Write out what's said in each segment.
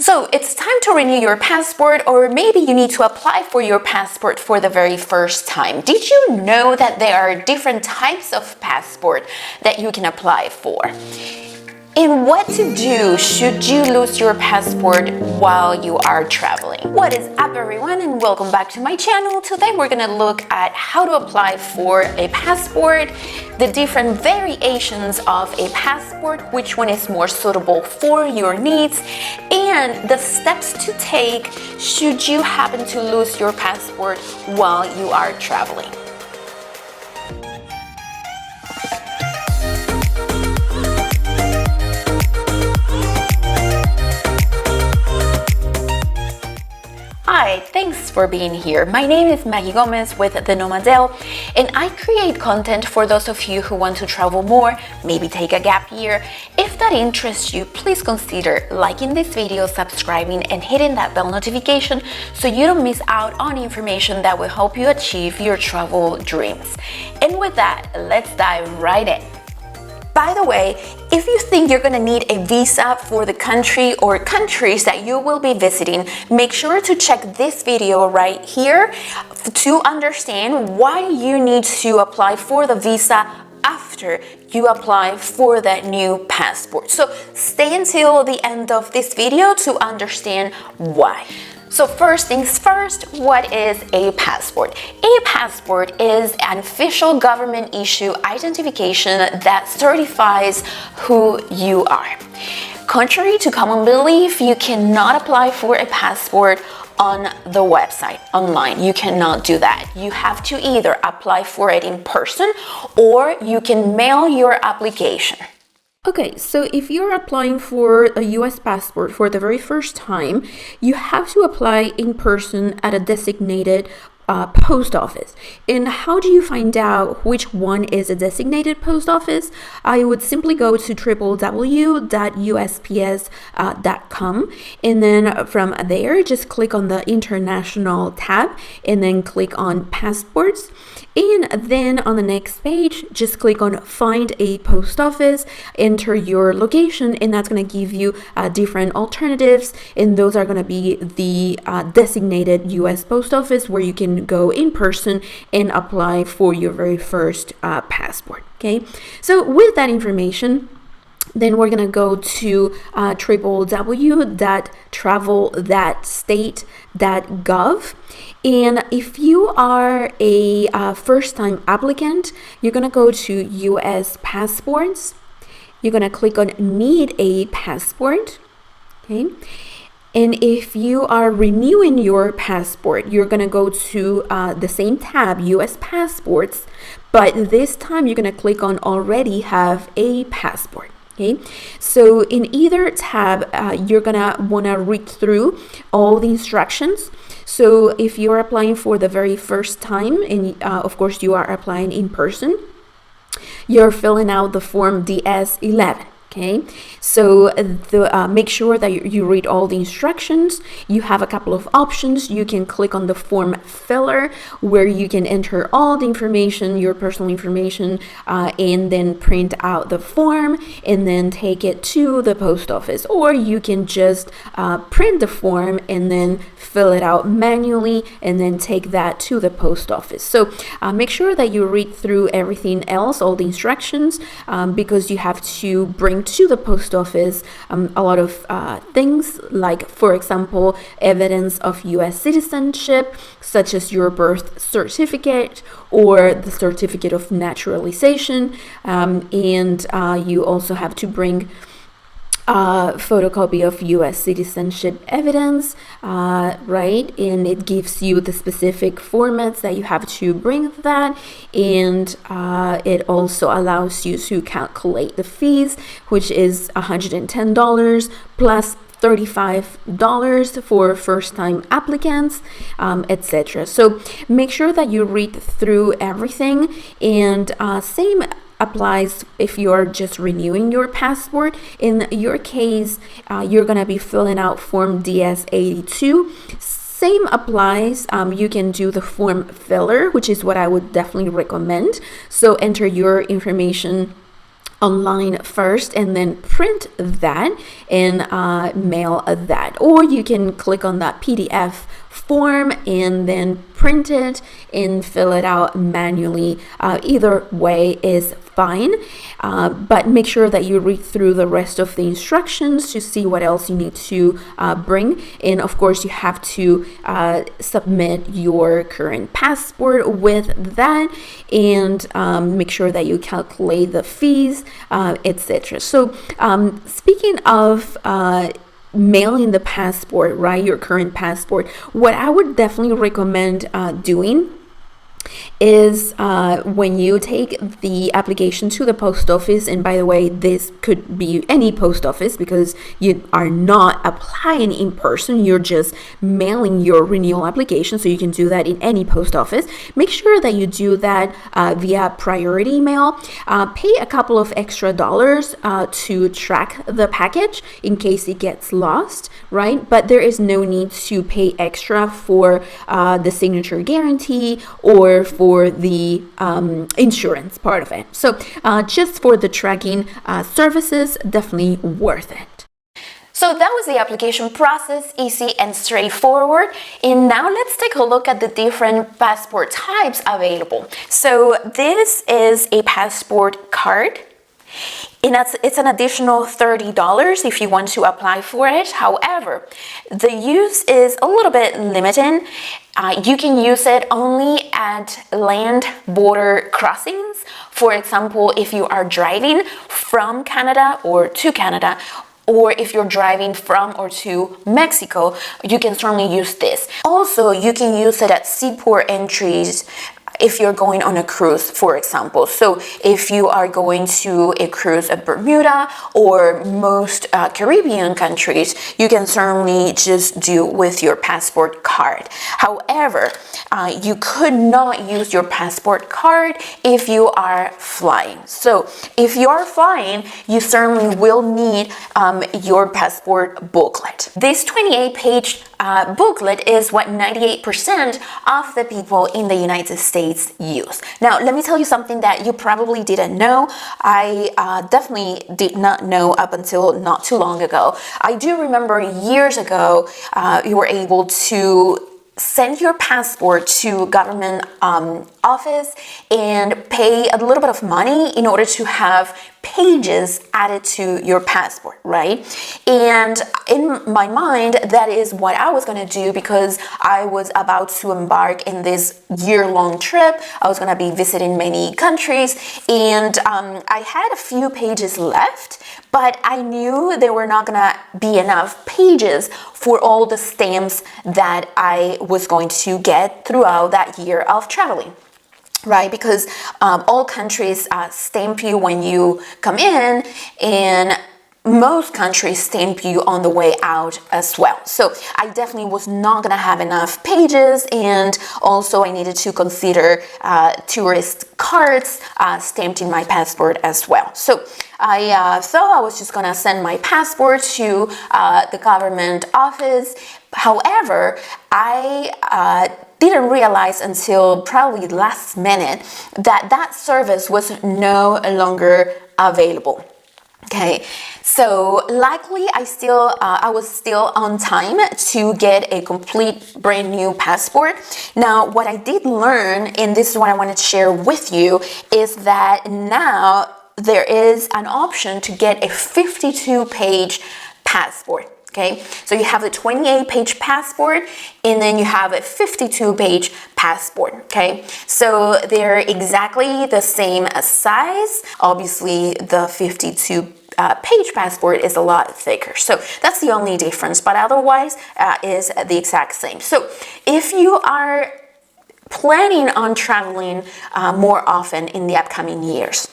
So it's time to renew your passport, or maybe you need to apply for your passport for the very first time. Did you know that there are different types of passport that you can apply for? And what to do should you lose your passport while you are traveling? What is up, everyone, and welcome back to my channel. Today we're gonna look at how to apply for a passport, the different variations of a passport, which one is more suitable for your needs, and the steps to take should you happen to lose your passport while you are traveling. Hi, thanks for being here. My name is Maggie Gomez with the Nomadelle, and I create content for those of you who want to travel more, maybe take a gap year. If that interests you, please consider liking this video, subscribing, and hitting that bell notification so you don't miss out on information that will help you achieve your travel dreams. And with that, let's dive right in. By the way, if you think you're gonna need a visa for the country or countries that you will be visiting, make sure to check this video right here to understand why you need to apply for the visa after you apply for that new passport. So stay until the end of this video to understand why. So first things first, what is a passport? A passport is an official government issue identification that certifies who you are. Contrary to common belief, you cannot apply for a passport on the website, online. You cannot do that. You have to either apply for it in person or you can mail your application. Okay, so if you're applying for a US passport for the very first time, you have to apply in person at a designated post office. And how do you find out which one is a designated post office? I would simply go to www.usps.com, and then from there just click on the international tab and then click on passports. And then on the next page, just click on find a post office, enter your location, and that's going to give you different alternatives. And those are going to be the designated US post office where you can go in person and apply for your very first passport. Okay, so with that information, then we're gonna go to www.travel.state.gov. And if you are a first-time applicant, you're gonna go to US passports. You're gonna click on need a passport, okay? And if you are renewing your passport, you're gonna go to the same tab, US passports, but this time you're gonna click on already have a passport. Okay, so in either tab, you're gonna wanna read through all the instructions. So if you're applying for the very first time, and of course you are applying in person, you're filling out the form DS-11. Okay, so make sure that you read all the instructions. You have a couple of options. You can click on the form filler where you can enter all the information, your personal information, and then print out the form and then take it to the post office. Or you can just print the form and then fill it out manually and then take that to the post office. So make sure that you read through everything else, all the instructions, because you have to bring to the post office a lot of things, like, for example, evidence of US citizenship, such as your birth certificate or the certificate of naturalization, and you also have to bring photocopy of US citizenship evidence, right? And it gives you the specific formats that you have to bring that, and it also allows you to calculate the fees, which is $110 plus $35 for first-time applicants, etc. So make sure that you read through everything, and same applies if you're just renewing your passport. In your case, you're gonna be filling out form DS-82. Same applies. You can do the form filler, which is what I would definitely recommend. So enter your information online first and then print that and mail that, or you can click on that PDF form and then print it and fill it out manually. Either way is fine, but make sure that you read through the rest of the instructions to see what else you need to bring. And of course, you have to submit your current passport with that, and make sure that you calculate the fees, etc. So speaking of mailing the passport, right, your current passport, what I would definitely recommend doing is when you take the application to the post office, and by the way, this could be any post office because you are not applying in person, you're just mailing your renewal application, so you can do that in any post office. Make sure that you do that via priority mail. Pay a couple of extra dollars to track the package in case it gets lost, right? But there is no need to pay extra for the signature guarantee or for the insurance part of it. So just for the tracking services, definitely worth it. So that was the application process, easy and straightforward. And now let's take a look at the different passport types available. So this is a passport card, and it's an additional $30 if you want to apply for it. However, the use is a little bit limited. You can use it only at land border crossings. For example, if you are driving from Canada or to Canada, or if you're driving from or to Mexico, you can certainly use this. Also, you can use it at seaport entries if you're going on a cruise, for example. So if you are going to a cruise at Bermuda or most Caribbean countries, you can certainly just do with your passport card. However, you could not use your passport card if you are flying. So if you are flying, you certainly will need your passport booklet. This 28-page booklet is what 98% of the people in the United States use. Now, let me tell you something that you probably didn't know. I definitely did not know up until not too long ago. I do remember years ago, you were able to send your passport to government office and pay a little bit of money in order to have pages added to your passport, right? And in my mind, that is what I was going to do because I was about to embark in this year-long trip. I was going to be visiting many countries, and I had a few pages left, but I knew there were not going to be enough pages for all the stamps that I was going to get throughout that year of traveling. Right, because all countries stamp you when you come in, and most countries stamp you on the way out as well. So I definitely was not going to have enough pages, and also I needed to consider tourist cards stamped in my passport as well. So I thought I was just going to send my passport to the government office. However, I didn't realize until probably last minute that that service was no longer available. Okay, so likely I was still on time to get a complete brand new passport. Now, what I did learn, and this is what I wanted to share with you, is that now there is an option to get a 52-page passport. Okay, so you have the 28-page passport, and then you have a 52-page passport. Okay, so they're exactly the same size. Obviously, the 52-page passport is a lot thicker, so that's the only difference. But otherwise, is the exact same. So if you are planning on traveling more often in the upcoming years,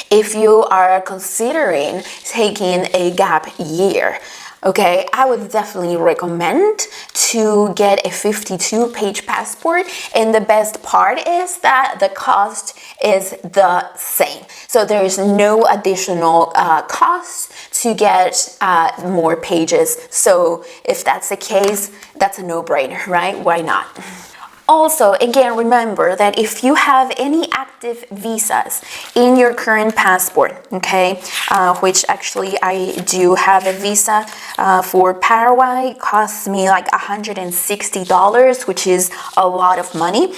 if you are considering taking a gap year, okay, I would definitely recommend to get a 52-page passport. And the best part is that the cost is the same. So there is no additional cost to get more pages. So if that's the case, that's a no-brainer, right? Why not? Also, again, remember that if you have any active visas in your current passport, okay, which actually I do have a visa for Paraguay, costs me like $160, which is a lot of money.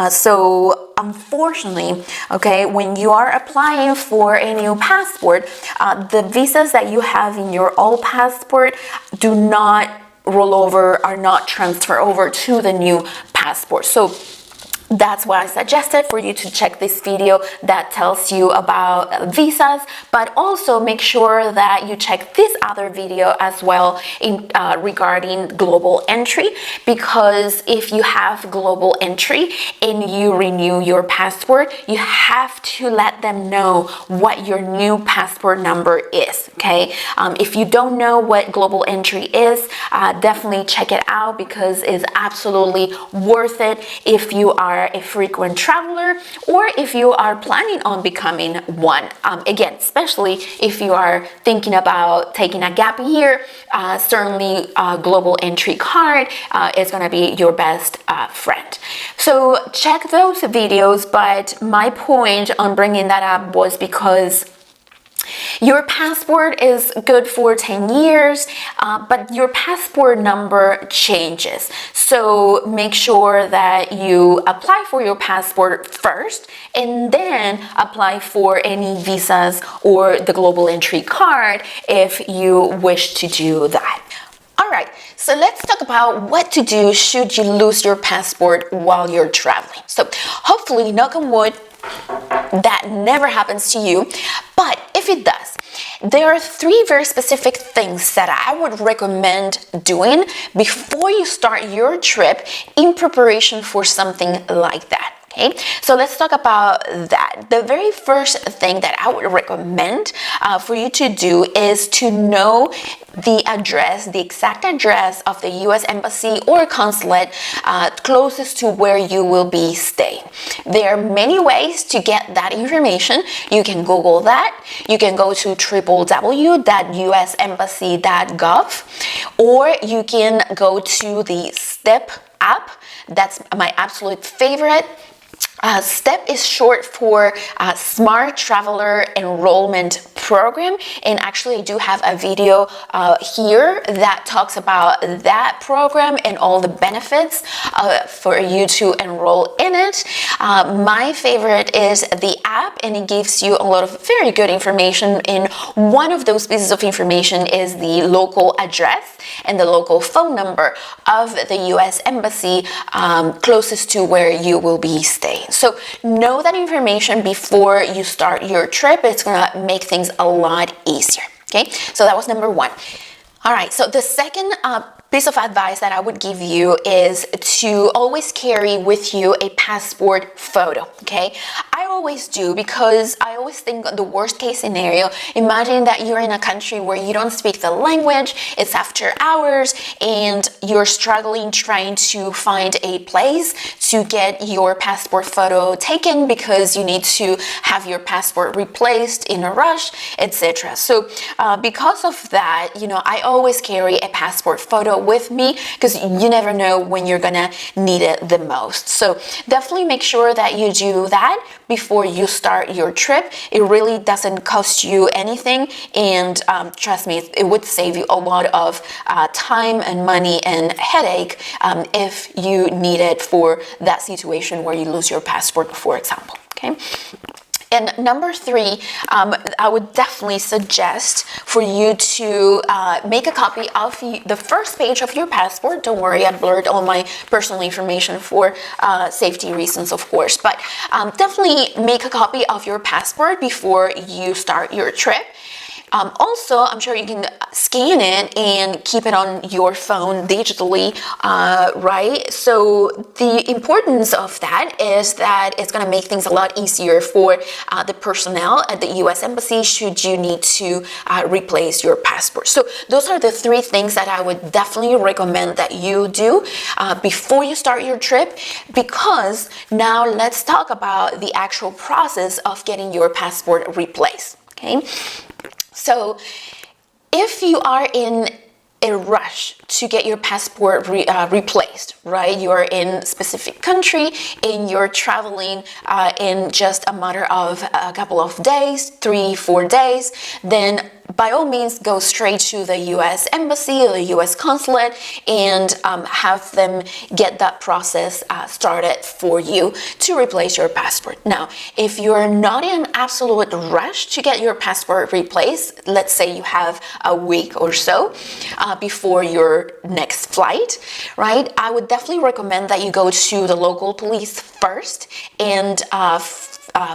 So unfortunately, okay, when you are applying for a new passport, the visas that you have in your old passport do not roll over, are not transfer over to the new passport. So that's why I suggested for you to check this video that tells you about visas, but also make sure that you check this other video as well in regarding global entry, because if you have global entry and you renew your passport, you have to let them know what your new passport number is, okay? If you don't know what global entry is, definitely check it out, because it's absolutely worth it if you are a frequent traveler or if you are planning on becoming one. Again, especially if you are thinking about taking a gap year, certainly a global entry card is going to be your best friend. So check those videos, but my point on bringing that up was because your passport is good for 10 years, but your passport number changes. So make sure that you apply for your passport first and then apply for any visas or the global entry card if you wish to do that. All right, so let's talk about what to do should you lose your passport while you're traveling. So hopefully, knock on wood, that never happens to you, but if it does, there are 3 very specific things that I would recommend doing before you start your trip in preparation for something like that. Okay, so let's talk about that. The very first thing that I would recommend for you to do is to know the address, the exact address of the US Embassy or Consulate closest to where you will be staying. There are many ways to get that information. You can Google that. You can go to www.usembassy.gov, or you can go to the STEP app. That's my absolute favorite. STEP is short for Smart Traveler Enrollment Program, and actually I do have a video here that talks about that program and all the benefits for you to enroll in it. My favorite is the app, and it gives you a lot of very good information, and one of those pieces of information is the local address and the local phone number of the US Embassy closest to where you will be staying. So know that information before you start your trip. It's gonna make things a lot easier. Okay, so that was number 1. All right, so the second piece of advice that I would give you is to always carry with you a passport photo, okay? I always do, because I always think the worst case scenario. Imagine that you're in a country where you don't speak the language, it's after hours, and you're struggling trying to find a place to get your passport photo taken because you need to have your passport replaced in a rush, etc. So because of that, you know, I always carry a passport photo with me, because you never know when you're gonna need it the most. So definitely make sure that you do that before you start your trip. It really doesn't cost you anything, and trust me, it would save you a lot of time and money and headache if you need it for that situation where you lose your passport, for example. Okay. And number 3, I would definitely suggest for you to make a copy of the first page of your passport. Don't worry, I blurred all my personal information for safety reasons, of course. But definitely make a copy of your passport before you start your trip. Also, I'm sure you can scan it and keep it on your phone digitally, right? So the importance of that is that it's going to make things a lot easier for the personnel at the US Embassy should you need to replace your passport. So those are the 3 things that I would definitely recommend that you do before you start your trip, because now let's talk about the actual process of getting your passport replaced, okay? So if you are in a rush to get your passport replaced, right? You're in a specific country and you're traveling in just a matter of a couple of days, 3-4 days, then by all means go straight to the US Embassy or the US Consulate and have them get that process started for you to replace your passport. Now, if you're not in an absolute rush to get your passport replaced, let's say you have a week or so before your next flight, right? I would definitely recommend that you go to the local police first and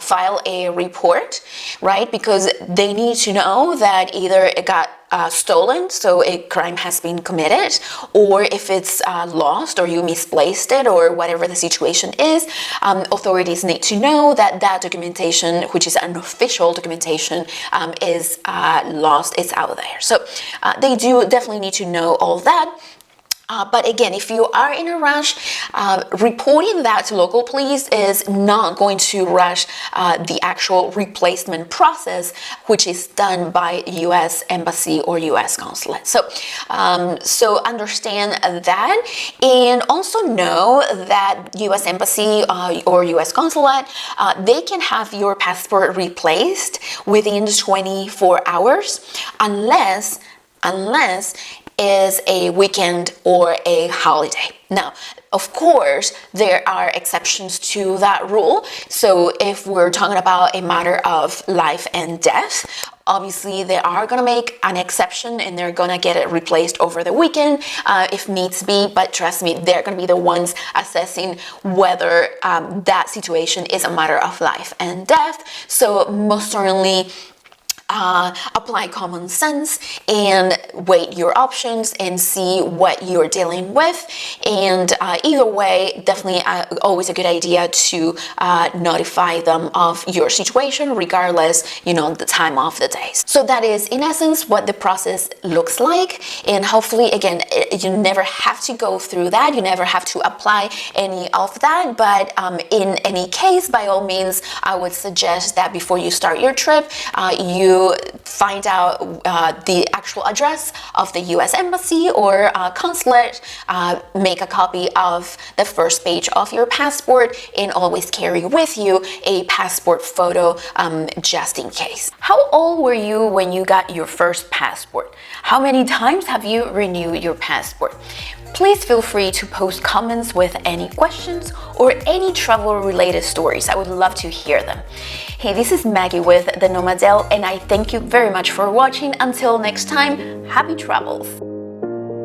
file a report, right? Because they need to know that either it got stolen, so a crime has been committed, or if it's lost or you misplaced it or whatever the situation is, authorities need to know that that documentation, which is an official documentation, is lost, it's out there. So they do definitely need to know all that. But again, if you are in a rush, reporting that to local police is not going to rush the actual replacement process, which is done by US Embassy or US Consulate. So, so understand that, and also know that US Embassy or US Consulate, they can have your passport replaced within 24 hours, unless is a weekend or a holiday. Now, of course, there are exceptions to that rule. So if we're talking about a matter of life and death, obviously they are going to make an exception and they're going to get it replaced over the weekend if needs be. But trust me, they're going to be the ones assessing whether that situation is a matter of life and death. So most certainly, apply common sense and weigh your options and see what you're dealing with. And either way, definitely always a good idea to notify them of your situation, regardless, you know, the time of the day. So that is, in essence, what the process looks like. And hopefully, again, you never have to go through that. You never have to apply any of that. But in any case, by all means, I would suggest that before you start your trip, you find out the actual address of the US Embassy or Consulate, make a copy of the first page of your passport, and always carry with you a passport photo just in case. How old were you when you got your first passport? How many times have you renewed your passport? Please feel free to post comments with any questions or any travel-related stories. I would love to hear them. Hey, this is Maggie with the Nomadelle, and I thank you very much for watching. Until next time, happy travels!